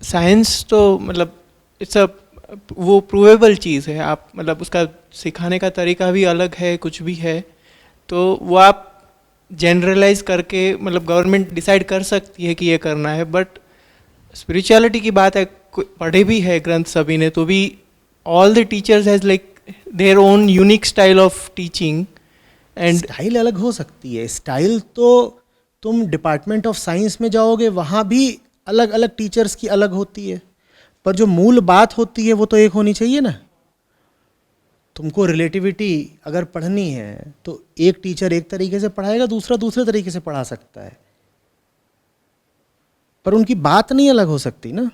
Science तो मतलब it's a वो प्रूवेबल चीज़ है, आप मतलब उसका सिखाने का तरीका भी अलग है, कुछ भी है, तो वो आप जनरलाइज करके मतलब गवर्नमेंट डिसाइड कर सकती है कि ये करना है, बट स्पिरिचुअलिटी की बात है, पढ़े भी है ग्रंथ सभी ने, तो भी all the teachers has like their own unique style of teaching and style अलग हो सकती है, स्टाइल तो तुम डिपार्टमेंट ऑफ साइंस में जाओगे वहाँ भी अलग अलग टीचर्स की अलग होती है, पर जो मूल बात होती है वो तो एक होनी चाहिए ना। तुमको रिलेटिविटी अगर पढ़नी है तो एक टीचर एक तरीके से पढ़ाएगा, दूसरा दूसरे तरीके से पढ़ा सकता है, पर उनकी बात नहीं अलग हो सकती ना।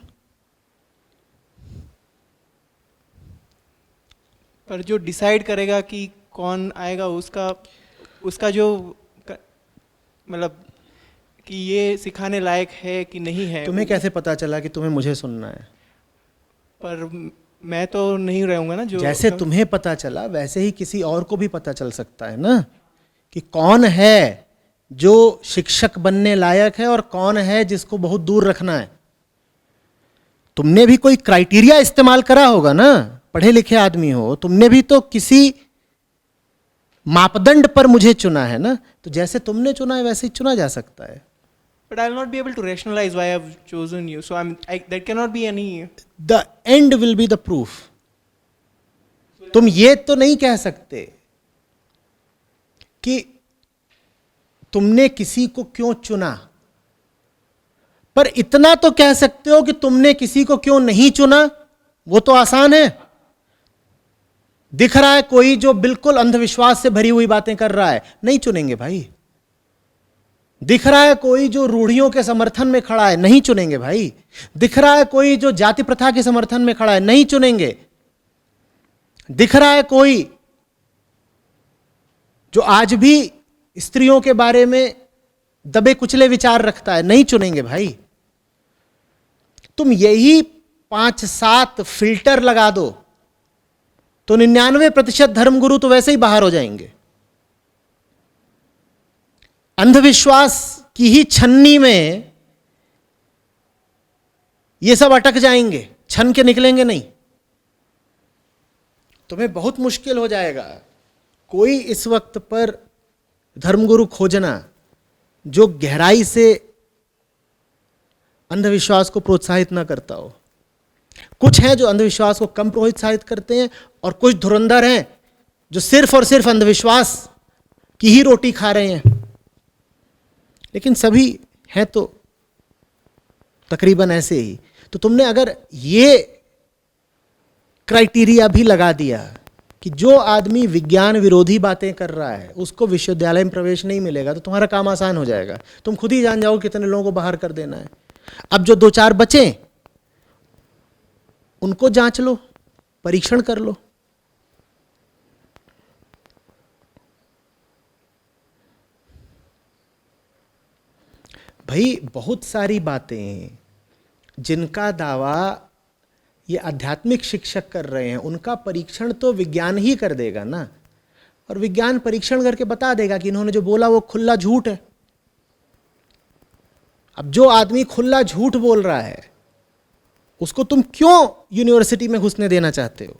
पर जो डिसाइड करेगा कि कौन आएगा, उसका उसका जो मतलब कि ये सिखाने लायक है कि नहीं है, तुम्हें कैसे पता चला कि तुम्हें मुझे सुनना है? पर मैं तो नहीं रहूँगा ना जो जैसे तुम्हें पता चला वैसे ही किसी और को भी पता चल सकता है ना, कि कौन है जो शिक्षक बनने लायक है और कौन है जिसको बहुत दूर रखना है। तुमने भी कोई क्राइटेरिया इस्तेमाल करा होगा ना, पढ़े लिखे आदमी हो, तुमने भी तो किसी मापदंड पर मुझे चुना है ना, तो जैसे तुमने चुना है वैसे ही चुना जा सकता है। but I'll not be able to rationalize why I've chosen you, so there cannot be any the end will be the proof. तुम ये तो नहीं कह सकते कि तुमने किसी को क्यों चुना, पर इतना तो कह सकते हो कि तुमने किसी को क्यों नहीं चुना। वो तो आसान है। दिख रहा है कोई जो बिल्कुल अंधविश्वास से भरी हुई बातें कर रहा है, नहीं चुनेंगे भाई। दिख रहा है कोई जो रूढ़ियों के समर्थन में खड़ा है, नहीं चुनेंगे भाई। दिख रहा है कोई जो जाति प्रथा के समर्थन में खड़ा है, नहीं चुनेंगे। दिख रहा है कोई जो आज भी स्त्रियों के बारे में दबे कुचले विचार रखता है, नहीं चुनेंगे भाई। तुम यही 5-7 फिल्टर लगा दो तो 99% धर्मगुरु तो वैसे ही बाहर हो जाएंगे। अंधविश्वास की ही छन्नी में ये सब अटक जाएंगे, छन के निकलेंगे नहीं। तुम्हें बहुत मुश्किल हो जाएगा कोई इस वक्त पर धर्मगुरु खोजना जो गहराई से अंधविश्वास को प्रोत्साहित ना करता हो। कुछ हैं जो अंधविश्वास को कम प्रोत्साहित करते हैं, और कुछ धुरंधर हैं जो सिर्फ और सिर्फ अंधविश्वास की ही रोटी खा रहे हैं। लेकिन सभी हैं तो तकरीबन ऐसे ही। तो तुमने अगर ये क्राइटेरिया भी लगा दिया कि जो आदमी विज्ञान विरोधी बातें कर रहा है उसको विश्वविद्यालय में प्रवेश नहीं मिलेगा, तो तुम्हारा काम आसान हो जाएगा। तुम खुद ही जान जाओ कितने लोगों को बाहर कर देना है। अब जो 2-4 बचे उनको जांच लो, परीक्षण कर लो। भाई बहुत सारी बातें जिनका दावा ये आध्यात्मिक शिक्षक कर रहे हैं, उनका परीक्षण तो विज्ञान ही कर देगा ना। और विज्ञान परीक्षण करके बता देगा कि इन्होंने जो बोला वो खुला झूठ है। अब जो आदमी खुला झूठ बोल रहा है उसको तुम क्यों यूनिवर्सिटी में घुसने देना चाहते हो?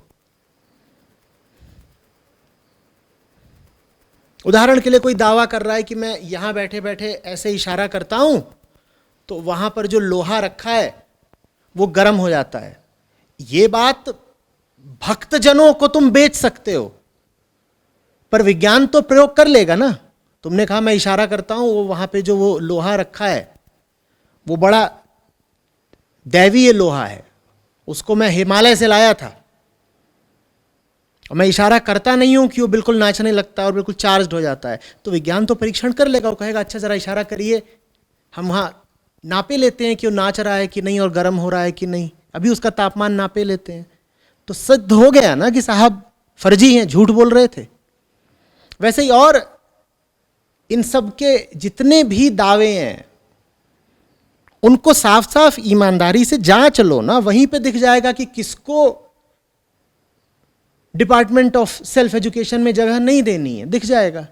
उदाहरण के लिए कोई दावा कर रहा है कि मैं यहां बैठे बैठे ऐसे इशारा करता हूं तो वहां पर जो लोहा रखा है वो गर्म हो जाता है। ये बात भक्तजनों को तुम बेच सकते हो, पर विज्ञान तो प्रयोग कर लेगा ना। तुमने कहा मैं इशारा करता हूं, वो वहां पे जो वो लोहा रखा है वो बड़ा दैवीय लोहा है, उसको मैं हिमालय से लाया था, और मैं इशारा करता नहीं हूं कि वो बिल्कुल नाचने लगता है और बिल्कुल चार्ज्ड हो जाता है। तो विज्ञान तो परीक्षण कर लेगा, वो कहेगा अच्छा जरा इशारा करिए, हम वहां नापे लेते हैं कि वो नाच रहा है कि नहीं और गर्म हो रहा है कि नहीं, अभी उसका तापमान नापे लेते हैं। तो सिद्ध हो गया ना कि साहब फर्जी हैं, झूठ बोल रहे थे। वैसे ही और इन सब के जितने भी दावे हैं उनको साफ साफ ईमानदारी से जांच लो ना, वहीं पे दिख जाएगा कि किसको डिपार्टमेंट ऑफ सेल्फ एजुकेशन में जगह नहीं देनी है, दिख जाएगा।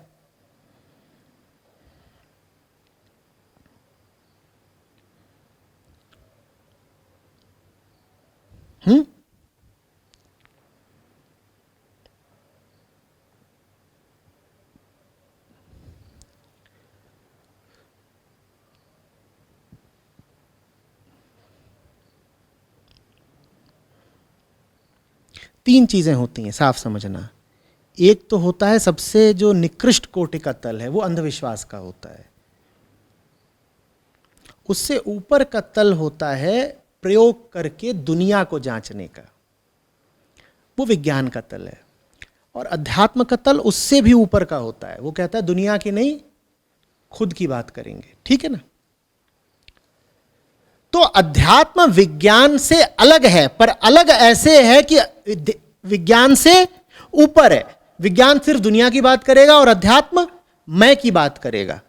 हम्म? तीन चीजें होती हैं, साफ समझना। एक तो होता है सबसे जो निकृष्ट कोटि का तल है, वो अंधविश्वास का होता है। उससे ऊपर का तल होता है प्रयोग करके दुनिया को जांचने का, वो विज्ञान का तल है। और अध्यात्म का तल उससे भी ऊपर का होता है, वो कहता है दुनिया की नहीं, खुद की बात करेंगे। ठीक है ना? तो अध्यात्म विज्ञान से अलग है, पर अलग ऐसे है कि विज्ञान से ऊपर है। विज्ञान सिर्फ दुनिया की बात करेगा और अध्यात्म मैं की बात करेगा।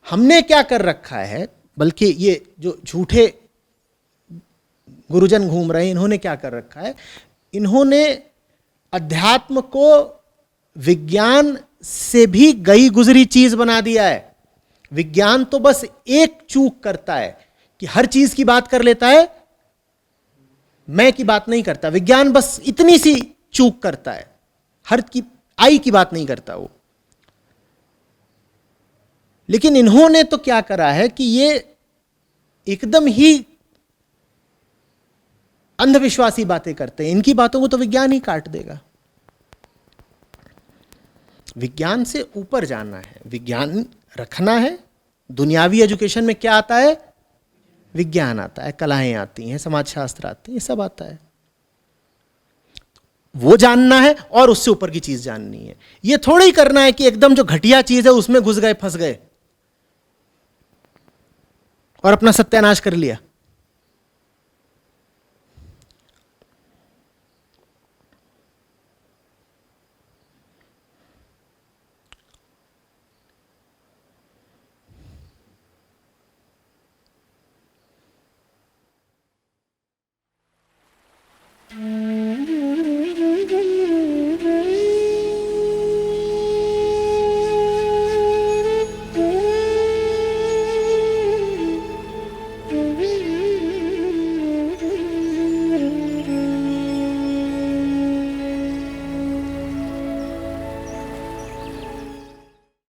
हमने क्या कर रखा है, बल्कि ये जो झूठे गुरुजन घूम रहे हैं, इन्होंने क्या कर रखा है, इन्होंने अध्यात्म को विज्ञान से भी गई गुजरी चीज बना दिया है। विज्ञान तो बस एक चूक करता है कि हर चीज की बात कर लेता है, मैं की बात नहीं करता। विज्ञान बस इतनी सी चूक करता है, हर की आई की बात नहीं करता वो। लेकिन इन्होंने तो क्या करा है कि ये एकदम ही अंधविश्वासी बातें करते हैं। इनकी बातों को तो विज्ञान ही काट देगा। विज्ञान से ऊपर जाना है, विज्ञान रखना है। दुनियावी एजुकेशन में क्या आता है? विज्ञान आता है, कलाएं आती हैं, समाजशास्त्र आती है, सब आता है। वो जानना है और उससे ऊपर की चीज जाननी है। ये थोड़ा ही करना है कि एकदम जो घटिया चीज है उसमें घुस गए, फंस गए और अपना सत्यानाश कर लिया।